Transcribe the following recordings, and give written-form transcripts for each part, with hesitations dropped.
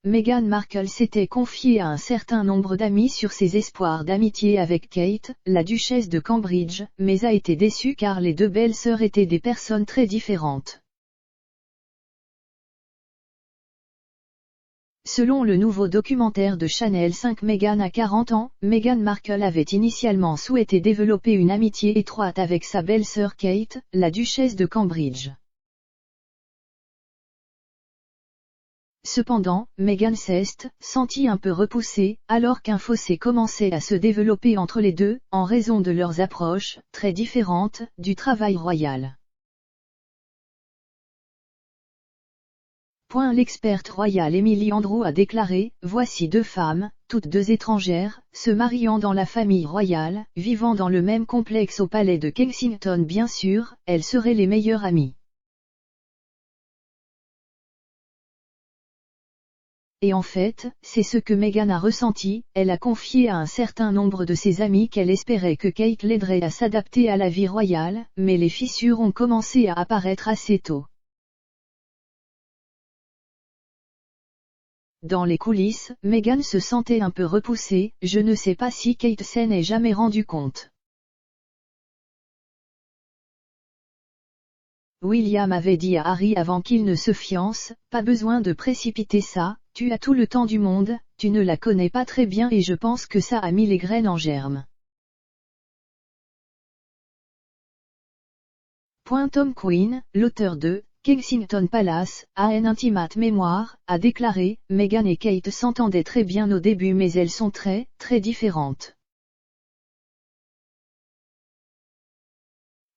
Meghan Markle s'était confiée à un certain nombre d'amis sur ses espoirs d'amitié avec Kate, la duchesse de Cambridge, mais a été déçue car les deux belles-sœurs étaient des personnes très différentes. Selon le nouveau documentaire de Channel 5 Meghan a 40 ans, Meghan Markle avait initialement souhaité développer une amitié étroite avec sa belle-sœur Kate, la duchesse de Cambridge. Cependant, Meghan s'est sentie un peu repoussée, alors qu'un fossé commençait à se développer entre les deux, en raison de leurs approches, très différentes, du travail royal. L'experte royale Emily Andrew a déclaré, « Voici deux femmes, toutes deux étrangères, se mariant dans la famille royale, vivant dans le même complexe au palais de Kensington bien sûr, elles seraient les meilleures amies. » Et en fait, c'est ce que Meghan a ressenti, elle a confié à un certain nombre de ses amis qu'elle espérait que Kate l'aiderait à s'adapter à la vie royale, mais les fissures ont commencé à apparaître assez tôt. Dans les coulisses, Meghan se sentait un peu repoussée, je ne sais pas si Kate s'en est jamais rendu compte. William avait dit à Harry avant qu'il ne se fiance, pas besoin de précipiter ça, tu as tout le temps du monde, tu ne la connais pas très bien et je pense que ça a mis les graines en germe. Tom Quinn, l'auteur de Kensington Palace, a un intimate mémoire, a déclaré, Meghan et Kate s'entendaient très bien au début mais elles sont très, très différentes.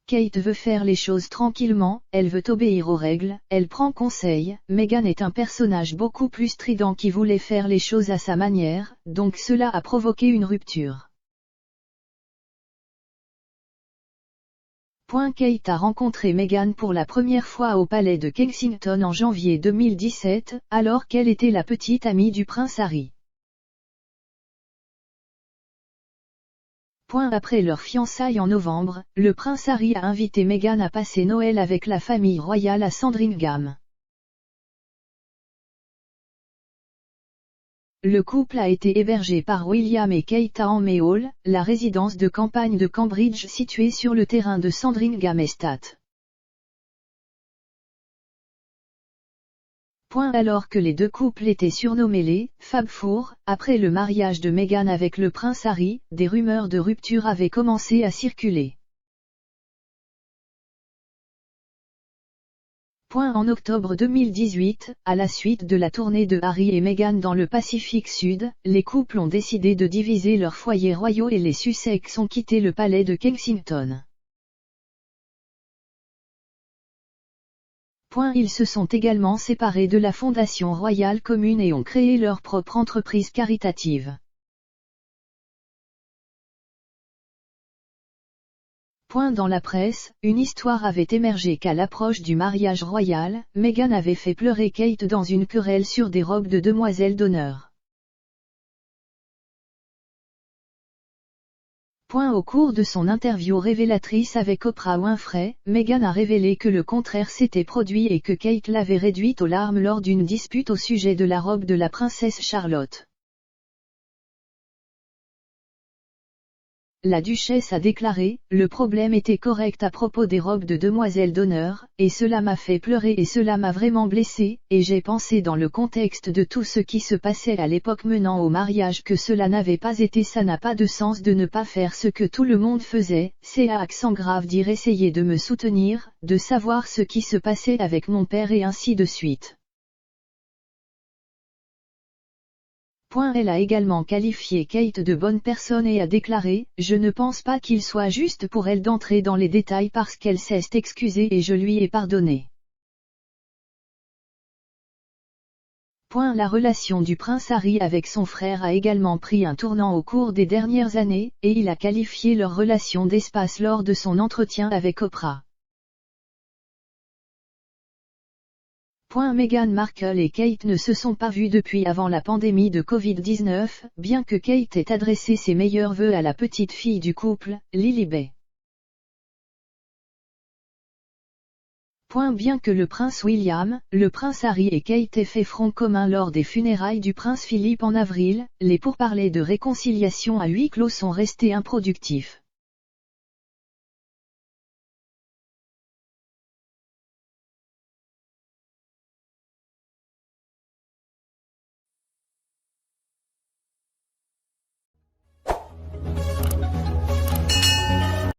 Kate veut faire les choses tranquillement, elle veut obéir aux règles, elle prend conseil, Meghan est un personnage beaucoup plus strident qui voulait faire les choses à sa manière, donc cela a provoqué une rupture. Kate a rencontré Meghan pour la première fois au palais de Kensington en janvier 2017, alors qu'elle était la petite amie du prince Harry. Après leur fiançailles en novembre, le prince Harry a invité Meghan à passer Noël avec la famille royale à Sandringham. Le couple a été hébergé par William et Kate à Henley Hall, la résidence de campagne de Cambridge située sur le terrain de Sandringham Estate. Alors que les deux couples étaient surnommés les Fab Four, après le mariage de Meghan avec le prince Harry, des rumeurs de rupture avaient commencé à circuler. En octobre 2018, à la suite de la tournée de Harry et Meghan dans le Pacifique Sud, les couples ont décidé de diviser leurs foyers royaux et les Sussex ont quitté le palais de Kensington. Ils se sont également séparés de la Fondation Royale Commune et ont créé leur propre entreprise caritative. Dans la presse, une histoire avait émergé qu'à l'approche du mariage royal, Meghan avait fait pleurer Kate dans une querelle sur des robes de demoiselle d'honneur. Au cours de son interview révélatrice avec Oprah Winfrey, Meghan a révélé que le contraire s'était produit et que Kate l'avait réduite aux larmes lors d'une dispute au sujet de la robe de la princesse Charlotte. La duchesse a déclaré, le problème était correct à propos des robes de demoiselle d'honneur, et cela m'a fait pleurer et cela m'a vraiment blessée, et j'ai pensé dans le contexte de tout ce qui se passait à l'époque menant au mariage que cela n'avait pas été ça n'a pas de sens de ne pas faire ce que tout le monde faisait, c'est à accent grave dire essayer de me soutenir, de savoir ce qui se passait avec mon père et ainsi de suite. Elle a également qualifié Kate de bonne personne et a déclaré « Je ne pense pas qu'il soit juste pour elle d'entrer dans les détails parce qu'elle s'est excusée et je lui ai pardonné. » La relation du prince Harry avec son frère a également pris un tournant au cours des dernières années, et il a qualifié leur relation d'espace lors de son entretien avec Oprah. Meghan Markle et Kate ne se sont pas vus depuis avant la pandémie de Covid-19, bien que Kate ait adressé ses meilleurs vœux à la petite fille du couple, Lilibet. Bien que le prince William, le prince Harry et Kate aient fait front commun lors des funérailles du prince Philippe en avril, les pourparlers de réconciliation à huis clos sont restés improductifs.